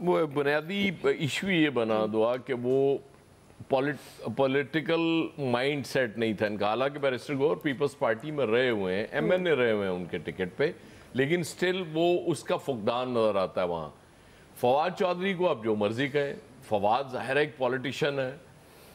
وہ بنیادی ایشو یہ بنا دعا کہ وہ پولیٹیکل مائنڈ سیٹ نہیں تھا ان کا. حالانکہ بیرسٹر گور پیپلز پارٹی میں رہے ہوئے ہیں, ایم این اے رہے ہوئے ہیں ان کے ٹکٹ پہ, لیکن سٹل وہ اس کا فقدان نظر آتا ہے وہاں. فواد چودھری کو آپ جو مرضی کہیں, فواد ظاہر ہے ایک پولیٹیشین ہے,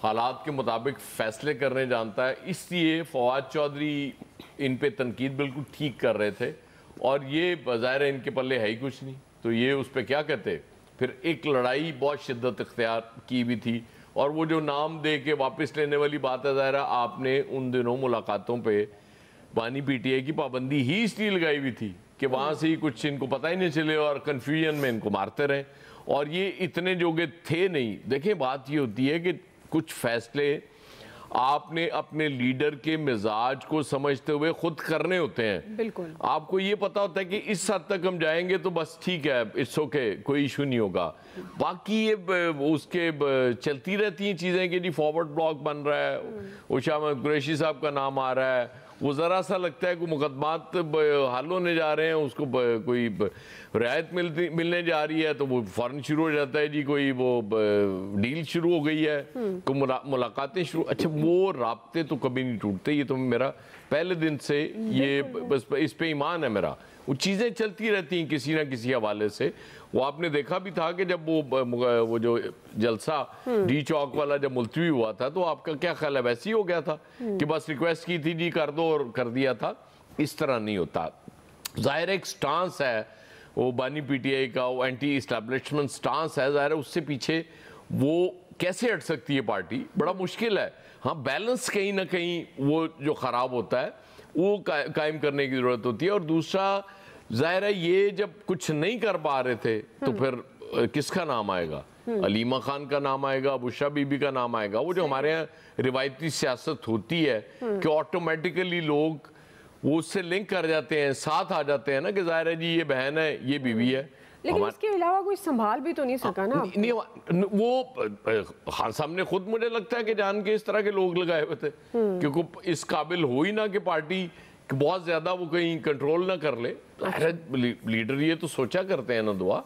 حالات کے مطابق فیصلے کرنے جانتا ہے, اس لیے فواد چودھری ان پہ تنقید بالکل ٹھیک کر رہے تھے, اور یہ ظاہر ہے ان کے پلے ہے ہی کچھ نہیں, تو یہ اس پہ کیا کہتے. پھر ایک لڑائی بہت شدت اختیار کی بھی تھی, اور وہ جو نام دے کے واپس لینے والی بات ہے, ظاہر ہے آپ نے ان دنوں ملاقاتوں پہ بانی پی ٹی آئی کی پابندی ہی اس لیے لگائی ہوئی تھی کہ وہاں سے ہی کچھ ان کو پتہ ہی نہیں چلے اور کنفیوژن میں ان کو مارتے رہیں, اور یہ اتنے جوگے تھے نہیں. دیکھیں بات یہ ہوتی ہے کہ کچھ فیصلے آپ نے اپنے لیڈر کے مزاج کو سمجھتے ہوئے خود کرنے ہوتے ہیں. بالکل آپ کو یہ پتا ہوتا ہے کہ اس حد تک ہم جائیں گے تو بس ٹھیک ہے, اٹس اوکے, کوئی ایشو نہیں ہوگا. باقی یہ اس کے چلتی رہتی ہیں چیزیں کہ جی فارورڈ بلاک بن رہا ہے, اوشا میں قریشی صاحب کا نام آ رہا ہے, وہ ذرا سا لگتا ہے کہ مقدمات حل ہونے جا رہے ہیں, اس کو کوئی رعایت ملنے جا رہی ہے تو وہ فوراً شروع ہو جاتا ہے جی کوئی وہ ڈیل شروع ہو گئی ہے, کوئی ملاقاتیں شروع. اچھا وہ رابطے تو کبھی نہیں ٹوٹتے, یہ تو میرا پہلے دن سے یہ بس اس پہ ایمان ہے میرا. وہ چیزیں چلتی رہتی ہیں کسی نہ کسی حوالے سے. وہ آپ نے دیکھا بھی تھا کہ جب وہ جو جلسہ ڈی چوک والا جب ملتوی ہوا تھا تو آپ کا کیا خیال ہے, ویسے ہی ہو گیا تھا کہ بس ریکویسٹ کی تھی جی کر دو اور کر دیا تھا. اس طرح نہیں ہوتا. ظاہر ایک سٹانس ہے وہ بانی پی ٹی آئی کا, وہ اینٹی اسٹیبلشمنٹ سٹانس ہے, ظاہر ہے اس سے پیچھے وہ کیسے ہٹ سکتی ہے پارٹی, بڑا مشکل ہے. ہاں بیلنس کہیں نہ کہیں وہ جو خراب ہوتا ہے وہ قائم کرنے کی ضرورت ہوتی ہے. اور دوسرا ظاہر ہے یہ جب کچھ نہیں کر پا رہے تھے تو پھر کس کا نام آئے گا, علیمہ خان کا نام آئے گا, بشرا بی بی کا نام آئے گا. وہ جو ہمارے یہاں روایتی سیاست ہوتی ہے کہ آٹومیٹیکلی لوگ وہ اس سے لنک کر جاتے ہیں, ساتھ آ جاتے ہیں نا کہ ظاہر ہے جی یہ بہن ہے, یہ بیوی ہے. لیکن اس کے علاوہ کوئی سنبھال بھی تو نہیں سکا نا. وہ خان صاحب نے خود مجھے لگتا ہے کہ جان کے اس طرح کے لوگ لگائے ہوئے تھے کیونکہ اس قابل ہو ہی نہ کہ پارٹی بہت زیادہ وہ کہیں کنٹرول نہ کر لے. لیڈر یہ تو سوچا کرتے ہیں نا دعا,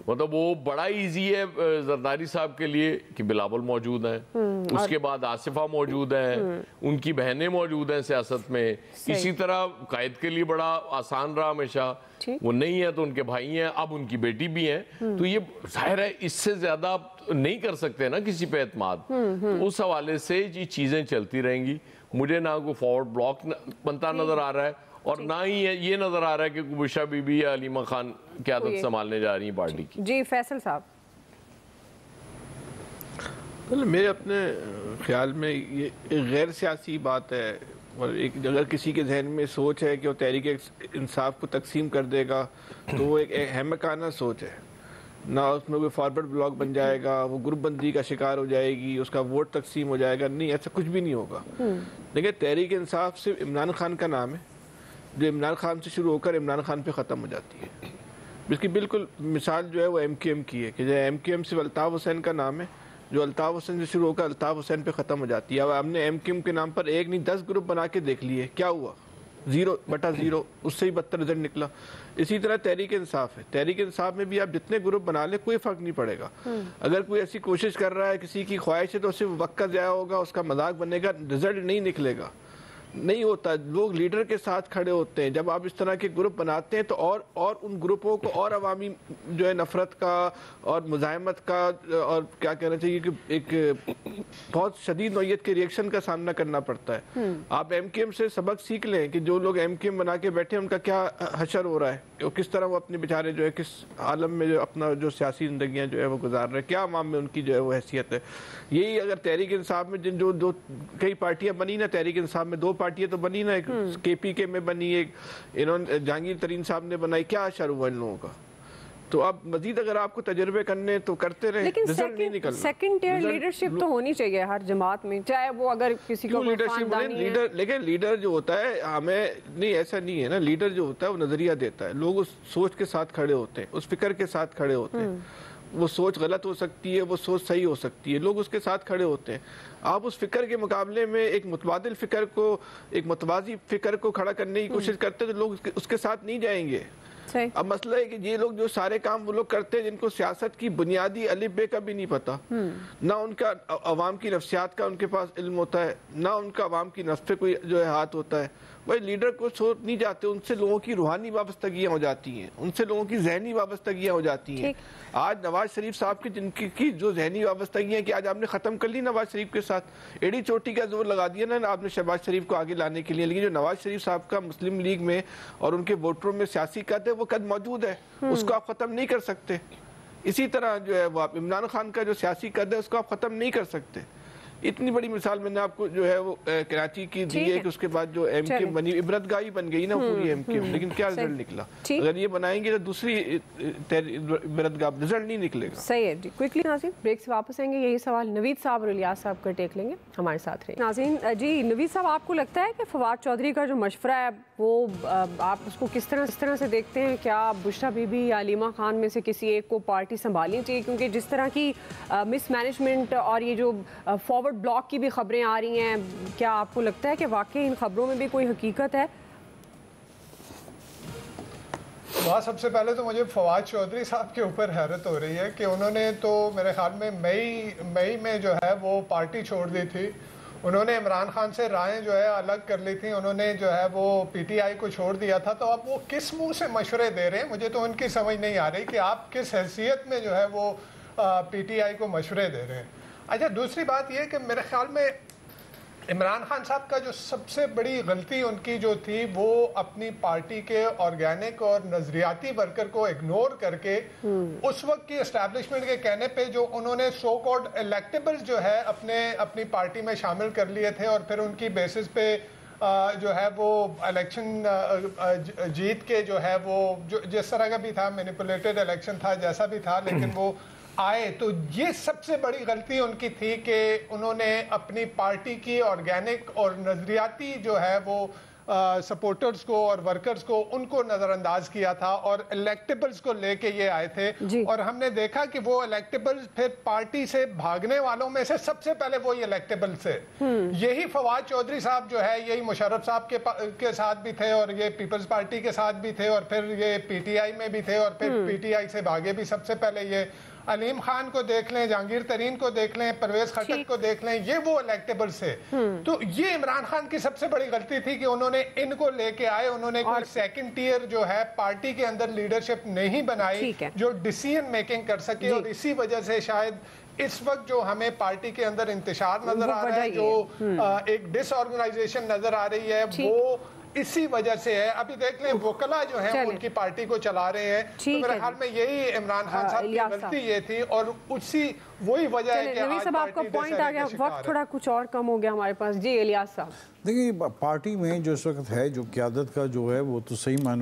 مطلب وہ بڑا ایزی ہے زرداری صاحب کے لیے کہ بلاول موجود ہیں, اس کے بعد آصفہ موجود ہیں, ان کی بہنیں موجود ہیں سیاست میں. اسی طرح قائد کے لیے بڑا آسان رہا ہمیشہ, وہ نہیں ہے تو ان کے بھائی ہیں, اب ان کی بیٹی بھی ہیں, تو یہ ظاہر ہے اس سے زیادہ نہیں کر سکتے نا کسی پہ اعتماد. تو اس حوالے سے یہ چیزیں چلتی رہیں گی. مجھے نہ کوئی فارورڈ بلاک بنتا نظر آ رہا ہے, اور نہ ہی یہ نظر آ رہا ہے کہ بشرا بی بی یا علیمہ خان قیادت سنبھالنے جا رہی ہیں پارٹی کی. جی فیصل صاحب. میرے اپنے خیال میں یہ ایک غیر سیاسی بات ہے, اور اگر کسی کے ذہن میں سوچ ہے کہ وہ تحریک انصاف کو تقسیم کر دے گا تو وہ ایک احمقانہ سوچ ہے. نہ اس میں کوئی فارورڈ بلاک بن جائے گا, وہ گروپ بندی کا شکار ہو جائے گی, اس کا ووٹ تقسیم ہو جائے گا, نہیں, ایسا کچھ بھی نہیں ہوگا. دیکھیں تحریک انصاف صرف عمران خان کا نام ہے جو عمران خان سے شروع ہو کر عمران خان پہ ختم ہو جاتی ہے. اس کی بالکل مثال جو ہے وہ ایم کیو ایم کی ہے کہ جو ایم کیو ایم صرف الطاف حسین کا نام ہے جو الطاف حسین سے شروع ہو کر الطاف حسین پہ ختم ہو جاتی ہے. اب ہم نے ایم کیو ایم کے نام پر ایک نہیں 10 گروپ بنا کے دیکھ لیے, کیا ہوا؟ 0/0, اس سے ہی بدتر رزلٹ نکلا. اسی طرح تحریک انصاف ہے, تحریک انصاف میں بھی آپ جتنے گروپ بنا لیں کوئی فرق نہیں پڑے گا. اگر کوئی ایسی کوشش کر رہا ہے, کسی کی خواہش ہے, تو صرف وقت کا ضیاع ہوگا, اس کا مذاق بنے گا, رزلٹ نہیں نکلے گا. نہیں ہوتا. لوگ لیڈر کے ساتھ کھڑے ہوتے ہیں. جب آپ اس طرح کے گروپ بناتے ہیں تو اور ان گروپوں کو اور عوامی جو ہے نفرت کا اور مزاحمت کا اور کیا کہنا چاہیے کہ ایک بہت شدید نوعیت کے ریئیکشن کا سامنا کرنا پڑتا ہے. آپ ایم کیو ایم سے سبق سیکھ لیں کہ جو لوگ ایم کیو ایم بنا کے بیٹھے ہیں ان کا کیا حشر ہو رہا ہے, کہ کس طرح وہ اپنے بیچارے جو ہے کس عالم میں جو اپنا جو سیاسی زندگیاں جو ہے وہ گزار رہے ہیں, کیا عوام میں ان کی جو ہے وہ حیثیت ہے. یہی اگر تحریک انصاف میں جن جو کئی پارٹیاں بنی نا, تحریک انصاف میں 2 پارٹیاں تو بنی نا, ایک کے پی کے میں بنی, ایک انہوں جہانگیر ترین صاحب نے بنائی, کیا اشر ہوا ان لوگوں کا. تو اب مزید اگر آپ کو تجربے کرنے تو کرتے رہیں, رزلٹ نہیں نکلنا. سیکنڈ ٹیئر لیڈرشپ تو ہونی چاہیے ہر جماعت میں, چاہے وہ اگر کسی کو لیڈر, لیکن لیڈر جو ہوتا ہے ہمیں نہیں, ایسا نہیں ہے نا. لیڈر جو ہوتا ہے وہ نظریہ دیتا ہے, لوگ اس سوچ کے ساتھ کھڑے ہوتے ہیں, اس فکر کے ساتھ کھڑے ہوتے ہیں. وہ سوچ غلط ہو سکتی ہے, وہ سوچ صحیح ہو سکتی ہے, لوگ اس کے ساتھ کھڑے ہوتے ہیں. آپ اس فکر کے مقابلے میں ایک متبادل فکر کو, ایک متوازی فکر کو کھڑا کرنے کی کوشش کرتے ہیں تو لوگ اس کے ساتھ نہیں جائیں گے. صحیح. اب مسئلہ ہے کہ یہ لوگ جو سارے کام وہ لوگ کرتے ہیں جن کو سیاست کی بنیادی الف بے کا بھی نہیں پتا، نہ ان کا عوام کی نفسیات کا ان کے پاس علم ہوتا ہے، نہ ان کا عوام کی نفس پہ کوئی جو ہے ہاتھ ہوتا ہے. بھائی لیڈر کو سوچ نہیں جاتے، ان سے لوگوں کی روحانی وابستگیاں ہو جاتی ہیں، ان سے لوگوں کی ذہنی وابستگیاں ہو جاتی ہیں. آج نواز شریف صاحب کی جن کی جو ذہنی وابستگیاں کہ آج آپ نے ختم کر لی نواز شریف کے ساتھ، ایڑی چوٹی کا زور لگا دیا نا آپ نے شہباز شریف کو آگے لانے کے لیے، لیکن جو نواز شریف صاحب کا مسلم لیگ میں اور ان کے ووٹروں میں سیاسی قد ہے وہ قد موجود ہے، اس کو آپ ختم نہیں کر سکتے. اسی طرح جو ہے وہ آپ عمران خان کا جو سیاسی قد ہے اس کو آپ ختم نہیں کر سکتے. اتنی بڑی مثال میں نے آپ کو جو ہے وہ کراچی کی دی ہے کہ اس کے بعد جو ایم کے بنی عبرتگاہی بن گئی نا پوری ایم کے، لیکن کیا رزلٹ نکلا؟ اگر یہ بنائیں گے تو دوسری عبرتگاہ رزلٹ نہیں نکلے گا. صحیح ہے جی. کوئکلی ناظرین بریک سے واپس آئیں گے، یہی سوال نوید صاحب اور الیاس صاحب کا ٹیک لیں گے، ہمارے ساتھ رہے. ناظرین جی نوید صاحب آپ کو لگتا ہے کہ فواد چودھری کا جو مشورہ ہے وہ آپ اس کو کس طرح سے دیکھتے ہیں؟ کیا بشریٰ بی بی یا علیمہ خان میں سے کسی ایک کو پارٹی سنبھالنی چاہیے؟ کیونکہ جس طرح کی مس مینجمنٹ اور یہ جو فارورڈ بلاک کی بھی خبریں آ رہی ہیں، کیا آپ کو لگتا ہے کہ واقعی ان خبروں میں بھی کوئی حقیقت ہے؟ وہاں سب سے پہلے تو مجھے فواد چودھری صاحب کے اوپر حیرت ہو رہی ہے کہ انہوں نے تو میرے خیال میں مئی میں جو ہے وہ پارٹی چھوڑ دی تھی. انہوں نے عمران خان سے رائیں جو ہے الگ کر لی تھیں، انہوں نے جو ہے وہ پی ٹی آئی کو چھوڑ دیا تھا. تو اب وہ کس منہ سے مشورے دے رہے ہیں؟ مجھے تو ان کی سمجھ نہیں آ رہی کہ آپ کس حیثیت میں جو ہے وہ پی ٹی آئی کو مشورے دے رہے ہیں. اچھا دوسری بات یہ کہ میرے خیال میں عمران خان صاحب کا جو سب سے بڑی غلطی ان کی جو تھی وہ اپنی پارٹی کے آرگینک اور نظریاتی ورکر کو اگنور کر کے اس وقت کی اسٹیبلشمنٹ کے کہنے پہ جو انہوں نے سو کالڈ الیکٹیبلز جو ہے اپنی پارٹی میں شامل کر لیے تھے، اور پھر ان کی بیسس پہ جو ہے وہ الیکشن جیت کے جو ہے وہ جس طرح کا بھی تھا، مینیپولیٹڈ الیکشن تھا جیسا بھی تھا، لیکن وہ آئے. تو یہ سب سے بڑی غلطی ان کی تھی کہ انہوں نے اپنی پارٹی کی آرگینک اور نظریاتی جو ہے وہ سپورٹرز کو اور ورکرز کو ان کو نظر انداز کیا تھا اور الیکٹیبلز کو لے کے یہ آئے تھے. اور ہم نے دیکھا کہ وہ الیکٹیبلز پھر پارٹی سے بھاگنے والوں میں سے سب سے پہلے وہی الیکٹیبلز تھے. یہی فواد چودھری صاحب جو ہے یہی مشرف صاحب کے ساتھ بھی تھے، اور یہ پیپلز پارٹی کے ساتھ بھی تھے، اور پھر یہ پی ٹی آئی میں بھی تھے، اور پھر پی ٹی آئی سے بھاگے بھی. سب سے پہلے یہ علیم خان کو دیکھ لیں، جہانگیر ترین کو دیکھ لیں، پرویز خٹک کو دیکھ لیں، یہ وہ الیکٹیبل سے. تو یہ عمران خان کی سب سے بڑی غلطی تھی کہ انہوں نے ان کو لے کے آئے، انہوں نے کوئی سیکنڈ ٹیئر جو ہے پارٹی کے اندر لیڈرشپ نہیں بنائی جو ڈیسیژن میکنگ کر سکے. اور اسی وجہ سے شاید اس وقت جو ہمیں پارٹی کے اندر انتشار نظر آ رہا ہے، جو ایک ڈس آرگنائزیشن نظر آ رہی ہے، وہ اسی وجہ سے ہے. ابھی دیکھ لیں وکلا جو ہیں ان کی پارٹی کو چلا رہے ہیں. تو میرے خیال میں یہی عمران خان صاحب کی غلطی یہ تھی، اور اسی وہی وجہ ہے کہ نوید صاحب آپ کا پوائنٹ آ گیا، وقت تھوڑا کچھ اور کم ہو گیا ہمارے پاس. جی الیاس صاحب دیکھیں پارٹی میں جو اس وقت ہے جو قیادت کا جو ہے وہ تو صحیح معنی